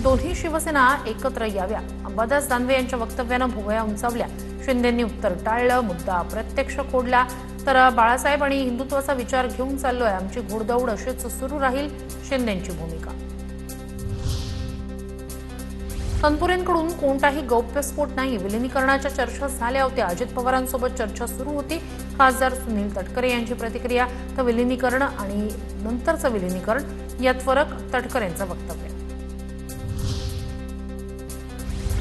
दोन्ही शिवसेना एकत्र याव्या, अंबादास दानवे यांच्या वक्तव्यानं भुवया उंचावल्या. शिंदेंनी उत्तर टाळलं, मुद्दा प्रत्यक्ष खोडला. तर बाळासाहेब आणि हिंदुत्वाचा विचार घेऊन चाललोय, आमची घोडदौड अशीच सुरू राहील, शिंदेंची भूमिका. तनपुरेंकडून कोणताही गौप्यस्फोट नाही, विलिनीकरणाच्या चर्चा झाल्या होत्या. अजित पवारांसोबत चर्चा सुरू होती. खासदार सुनील तटकरे यांची प्रतिक्रिया. तर विलिनीकरण आणि नंतरचं विलिनीकरण यात फरक, तटकरेंचं वक्तव्य.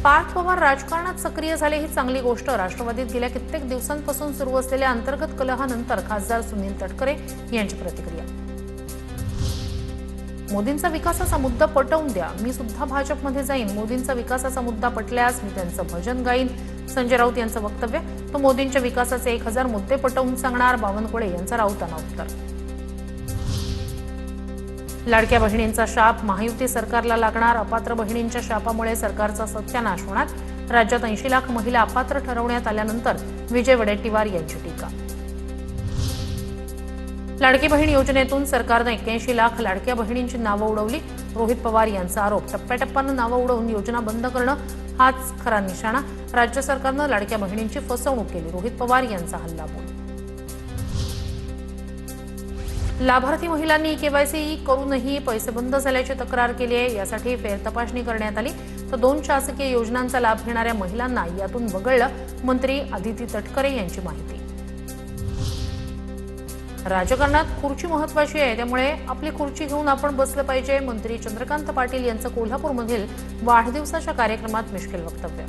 पार्थ पवार राजकारणात सक्रिय झाले ही चांगली गोष्ट. राष्ट्रवादीत गेल्या कित्येक दिवसांपासून सुरू असलेल्या अंतर्गत कलहानंतर खासदार सुनील तटकरे यांची प्रतिक्रिया. मोदींचा विकासाचा मुद्दा पटवून द्या, मी सुद्धा भाजपमध्ये जाईन. मोदींचा विकासाचा मुद्दा पटल्यास मी त्यांचं भजन गाईन, संजय राऊत यांचं वक्तव्य. तो मोदींच्या विकासाचे 1000 मुद्दे पटवून सांगणार, बावनकुळे यांचा राऊतांना उत्तर. लाडक्या बहिणींचा शाप महायुती सरकारला लागणार, अपात्र बहिणींच्या शापामुळे सरकारचा सत्यानाश होणार. राज्यात 80 लाख महिला अपात्र ठरवण्यात आल्यानंतर विजय वडेट्टीवार यांची टीका. लाडकी बहीण योजनेतून सरकारनं 81 लाख लाडक्या बहिणींची नावं उडवली. रोहित पवार यांचा आरोप. टप्प्याटप्प्यानं नावं उडवून योजना बंद करणं हाच खरा निशाणा. राज्य सरकारनं लाडक्या बहिणींची फसवणूक केली. रोहित पवार यांचा हल्लाबोल. लाभार्थी महिलांनी केवायसी करूनही पैसे बंद झाल्याची तक्रार केली आहे. यासाठी फेरतपासणी करण्यात आली. तर 2 शासकीय योजनांचा लाभ घेणाऱ्या महिलांना यातून वगळलं. मंत्री अदिती तटकरे यांची माहिती. राजकारणात खुर्ची महत्वाची आहे, त्यामुळे आपली खुर्ची घेऊन आपण बसलं पाहिजे. मंत्री चंद्रकांत पाटील यांचं कोल्हापूरमधील वाढदिवसाच्या कार्यक्रमात मिश्किल वक्तव्य.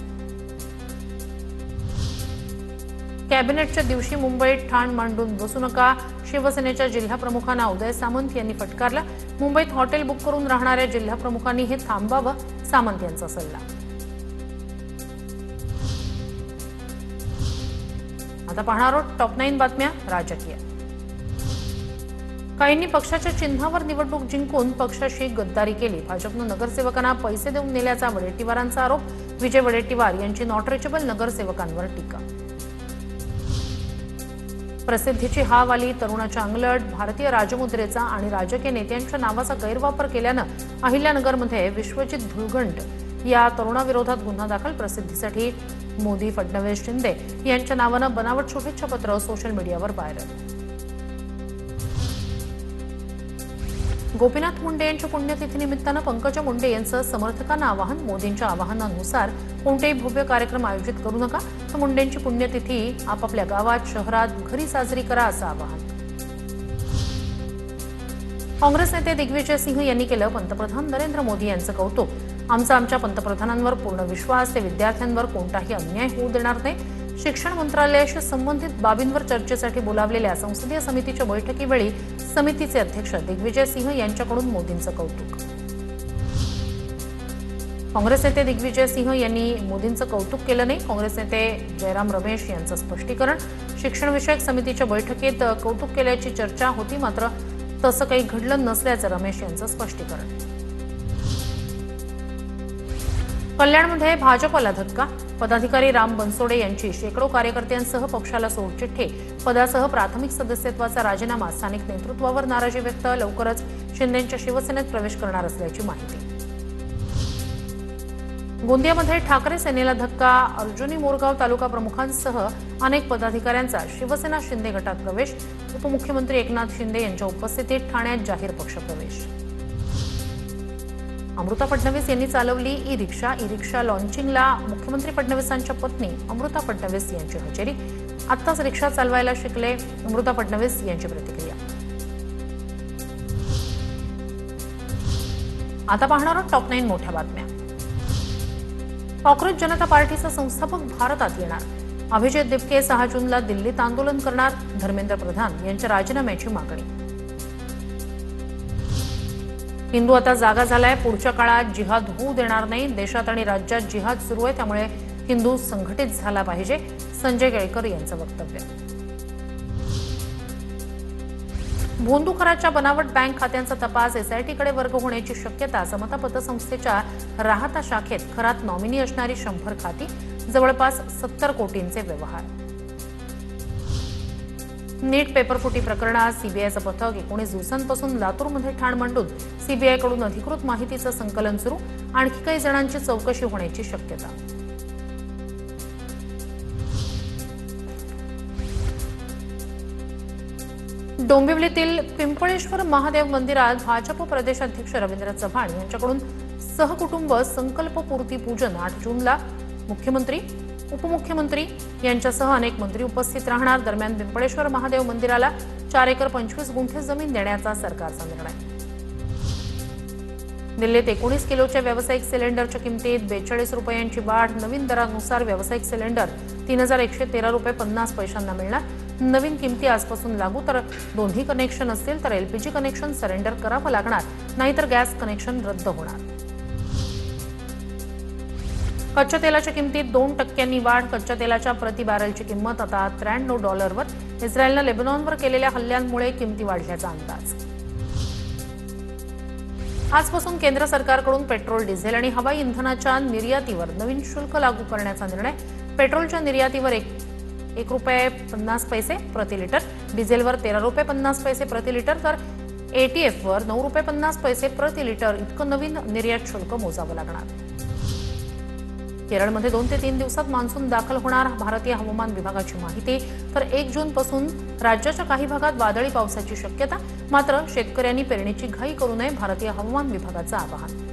कॅबिनेटच्या दिवशी मुंबईत ठाण मांडून बसू नका, शिवसेनेच्या जिल्हाप्रमुखांना उदय सामंत यांनी फटकारला. मुंबईत हॉटेल बुक करून राहणाऱ्या जिल्हाप्रमुखांनी हे थांबावं, सामंत यांचा सल्ला. आता पाहणार आहोत टॉप 9 बातम्या राजकीय. काहींनी पक्षाच्या चिन्हावर निवडणूक जिंकून पक्षाशी गद्दारी केली. भाजपनं नगरसेवकांना पैसे देऊन नेल्याचा वडेट्टीवारांचा आरोप. विजय वडेट्टीवार यांची नॉट रिचेबल नगरसेवकांवर टीका. प्रसिद्धीची हाव आली, तरुणाच्या अंगलट. भारतीय राजमुद्रेचा आणि राजकीय नेत्यांच्या नावाचा गैरवापर केल्यानं अहिल्यानगरमध्ये विश्वजित धुळगंट या तरुणाविरोधात गुन्हा दाखल. प्रसिद्धीसाठी मोदी, फडणवीस, शिंदे यांच्या नावानं बनावट शुभेच्छा पत्र सोशल मीडियावर व्हायरल. गोपीनाथ मुंडे यांच्या पुण्यतिथीनिमित्तानं पंकजा मुंडे यांचं समर्थकांना आवाहन. मोदींच्या आवाहनानुसार कोणतेही भव्य कार्यक्रम आयोजित करू नका. तर मुंडेंची पुण्यतिथी आपापल्या गावात, शहरात, घरी साजरी करा असं आवाहन. काँग्रेस नेते दिग्विजय सिंह यांनी केलं पंतप्रधान नरेंद्र मोदी यांचं कौतुक. आमच्या पंतप्रधानांवर पूर्ण विश्वास, ते विद्यार्थ्यांवर कोणताही अन्याय होऊ देणार नाही. शिक्षण मंत्रालयाशी संबंधित बाबींवर चर्चेसाठी बोलावलेल्या संसदीय समितीच्या बैठकीवेळी समितीचे अध्यक्ष दिग्विजय सिंह यांच्याकडून मोदींचं कौतुक. काँग्रेस नेते दिग्विजय सिंह यांनी मोदींचं कौतुक केलं नाही. काँग्रेस नेते जयराम रमेश यांचं स्पष्टीकरण. शिक्षणविषयक समितीच्या बैठकीत कौतुक केल्याची चर्चा होती, मात्र तसं काही घडलं नसल्याचं रमेश यांचं स्पष्टीकरण. कल्याणमध्ये भाजपला धक्का. पदाधिकारी राम बनसोडे यांची शेकडो कार्यकर्त्यांसह पक्षाला सोडचिठ्ठी. पदासह प्राथमिक सदस्यत्वाचा राजीनामा. स्थानिक नेतृत्वावर नाराजी व्यक्त. लवकरच शिंदेंच्या शिवसेनेत प्रवेश करणार असल्याची माहिती. गोंदियामध्ये ठाकरे सेनेला धक्का. अर्जुनी मोरगाव तालुका प्रमुखांसह अनेक पदाधिकाऱ्यांचा शिवसेना शिंदे गटात प्रवेश. उपमुख्यमंत्री एकनाथ शिंदे यांच्या उपस्थितीत ठाण्यात जाहीर पक्षप्रवेश. अमृता फडणवीस यांनी चालवली ई रिक्षा लॉन्चिंगला मुख्यमंत्री फडणवीसांच्या पत्नी अमृता फडणवीस यांची हजेरी. आत्ताच रिक्षा चालवायला शिकले, अमृता फडणवीस यांची प्रतिक्रिया. आता पाहणार आहोत टॉप 9 मोठ्या बातम्या. कॉक्रोच जनता पार्टीचा संस्थापक भारतात येणार. अभिजित दिपके 6 जूनला दिल्लीत आंदोलन करणार. धर्मेंद्र प्रधान यांच्या राजीनाम्याची मागणी. हिंदू आता जागा झालाय, पुढच्या काळात जिहाद होऊ देणार नाही. देशात आणि राज्यात जिहाद सुरू आहे, त्यामुळे हिंदू संघटित झाला पाहिजे. संजय केळकर यांचं वक्तव्य. भोंदूखराच्या बनावट बँक खात्यांचा तपास. एसआयटीकडे वर्ग होण्याची शक्यता. समता पतसंस्थेच्या राहाता शाखेत खरात नॉमिनी असणारी 100 खाती. जवळपास 70 कोटींचे व्यवहार. नीट पेपरफुटी प्रकरणात सीबीआयचं पथक 19 दिवसांपासून लातूरमध्ये ठाण मांडून सीबीआयकडून अधिकृत माहितीचं संकलन सुरू, आणखी काही जणांची चौकशी होण्याची शक्यता. डोंबिवलीतील पिंपळेश्वर महादेव मंदिरात भाजप प्रदेशाध्यक्ष रवींद्र चव्हाण यांच्याकडून सहकुटुंब संकल्पपूर्ती पूजन 8 जूनला मुख्यमंत्री, उपमुख्यमंत्री यांच्यासह अनेक मंत्री उपस्थित राहणार. दरम्यान पिंपळेश्वर महादेव मंदिराला 4 एकर 25 गुंठे जमीन देण्याचा सरकारचा निर्णय. दिल्लीत 19 किलोच्या व्यावसायिक सिलेंडरच्या किमतीत 42 रुपयांची वाढ. नवीन दरानुसार व्यावसायिक सिलेंडर 3113 रुपये 50 पैशांना मिळणार. नवीन किमती आजपासून लागू. तर दोन्ही कनेक्शन असतील तर एलपीजी कनेक्शन सरेंडर करावं लागणार, नाहीतर गॅस कनेक्शन रद्द होणार. कच्च्या तेलाच्या किमतीत 2% वाढ. कच्च्या तेलाच्या प्रति बॅरलची किंमत आता $93वर. इस्रायलनं लेबनॉनवर केलेल्या हल्ल्यांमुळे किमती वाढल्याचा अंदाज. आजपासून केंद्र सरकारकडून पेट्रोल, डिझेल आणि हवाई इंधनाच्या निर्यातीवर नवीन शुल्क लागू करण्याचा निर्णय. पेट्रोलच्या निर्यातीवर ₹1.50 प्रति लिटर, डिझेलवर ₹13.50 प्रति लिटर, तर एटीएफवर ₹9.50 प्रति लिटर इतकं नवीन निर्यात शुल्क मोजावं लागणार. केरळमध्ये 2 ते 3 दिवसात मान्सून दाखल होणार, भारतीय हवामान विभागाची माहिती. तर 1 जूनपासून राज्याच्या काही भागात वादळी पावसाची शक्यता. मात्र शेतकऱ्यांनी पेरणीची घाई करू नये, भारतीय हवामान विभागाचं आवाहन.